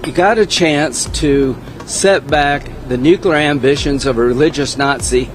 You got a chance to set back the nuclear ambitions of a religious Nazi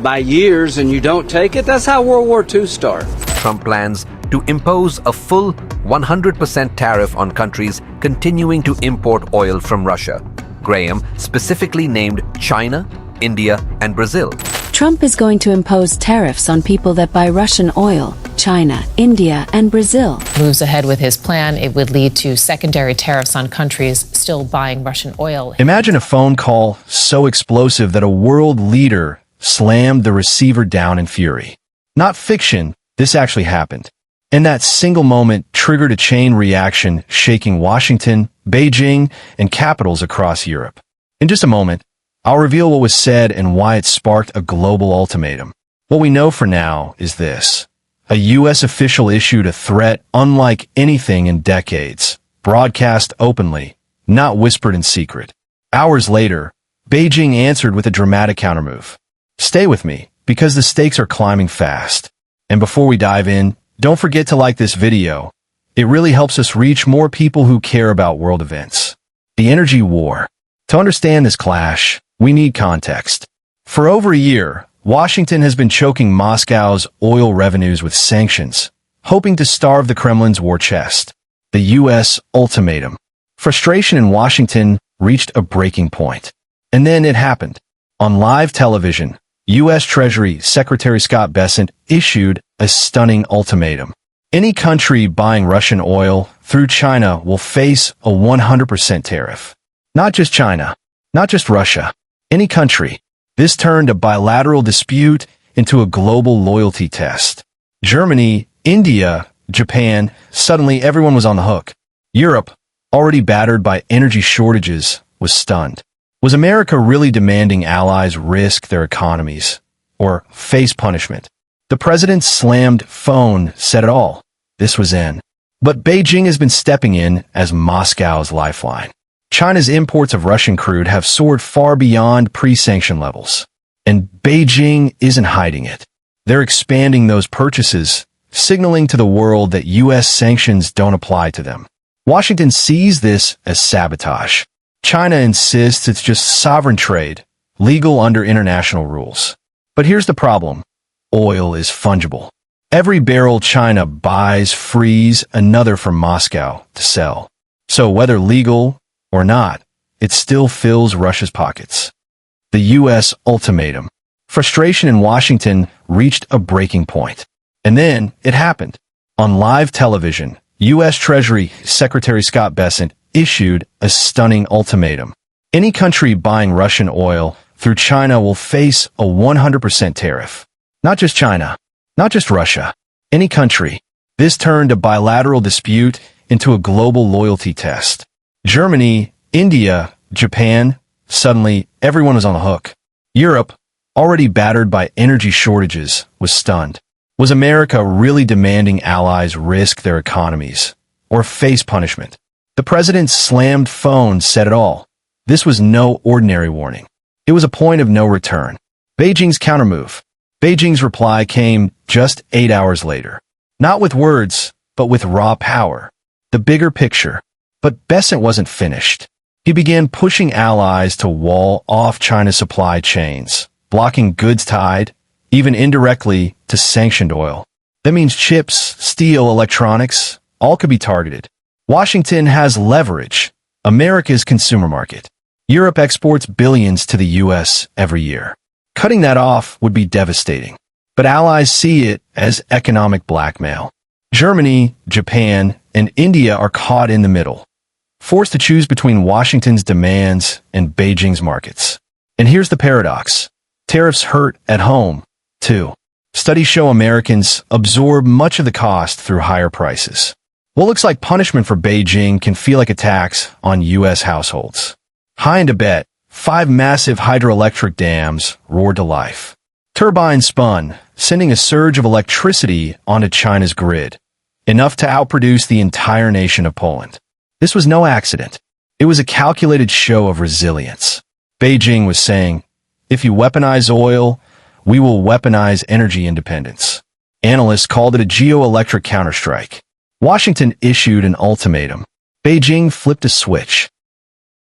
by years and you don't take it? That's how World War II started. Trump plans to impose a full 100% tariff on countries continuing to import oil from Russia. Graham specifically named China, India, and Brazil. Trump is going to impose tariffs on people that buy Russian oil, China, India, and Brazil. Moves ahead with his plan, it would lead to secondary tariffs on countries still buying Russian oil. Imagine a phone call so explosive that a world leader slammed the receiver down in fury. Not fiction, this actually happened. And that single moment triggered a chain reaction shaking Washington, Beijing, and capitals across Europe. In just a moment, I'll reveal what was said and why it sparked a global ultimatum. What we know for now is this. A U.S. official issued a threat unlike anything in decades, broadcast openly, not whispered in secret. Hours later, Beijing answered with a dramatic countermove. Stay with me, because the stakes are climbing fast. And before we dive in, don't forget to like this video. It really helps us reach more people who care about world events. The energy war. To understand this clash, we need context. For over a year, Washington has been choking Moscow's oil revenues with sanctions, hoping to starve the Kremlin's war chest. The U.S. ultimatum. Frustration in Washington reached a breaking point. And then it happened. On live television, U.S. Treasury Secretary Scott Bessent issued a stunning ultimatum. Any country buying Russian oil through China will face a 100% tariff. Not just China, not just Russia, any country. This turned a bilateral dispute into a global loyalty test. Germany, India, Japan, suddenly everyone was on the hook. Europe, already battered by energy shortages, was stunned. Was America really demanding allies risk their economies or face punishment? The president's slammed phone said it all. This was in. But Beijing has been stepping in as Moscow's lifeline. China's imports of Russian crude have soared far beyond pre-sanction levels. And Beijing isn't hiding it. They're expanding those purchases, signaling to the world that U.S. sanctions don't apply to them. Washington sees this as sabotage. China insists it's just sovereign trade, legal under international rules. But here's the problem. Oil is fungible. Every barrel China buys frees another from Moscow to sell. So whether legal or not, it still fills Russia's pockets. The U.S. ultimatum. Frustration in Washington reached a breaking point. And then it happened. On live television, U.S. Treasury Secretary Scott Bessent issued a stunning ultimatum. Any country buying Russian oil through China will face a 100% tariff. Not just China, not just Russia, any country. This turned a bilateral dispute into a global loyalty test. Germany, India, Japan, suddenly everyone was on the hook. Europe, already battered by energy shortages, was stunned. Was America really demanding allies risk their economies or face punishment? The president's slammed phone said it all. This was no ordinary warning. It was a point of no return. Beijing's countermove. Beijing's reply came just 8 hours later. Not with words, but with raw power. The bigger picture. But Bessent wasn't finished. He began pushing allies to wall off China's supply chains, blocking goods tied, even indirectly, to sanctioned oil. That means chips, steel, electronics, all could be targeted. Washington has leverage, America's consumer market. Europe exports billions to the U.S. every year. Cutting that off would be devastating. But allies see it as economic blackmail. Germany, Japan, and India are caught in the middle, forced to choose between Washington's demands and Beijing's markets. And here's the paradox. Tariffs hurt at home, too. Studies show Americans absorb much of the cost through higher prices. What looks like punishment for Beijing can feel like a tax on U.S. households. High in Tibet, 5 massive hydroelectric dams roared to life. Turbines spun, sending a surge of electricity onto China's grid, enough to outproduce the entire nation of Poland. This was no accident. It was a calculated show of resilience. Beijing was saying, if you weaponize oil, we will weaponize energy independence. Analysts called it a geoelectric counterstrike. Washington issued an ultimatum. Beijing flipped a switch.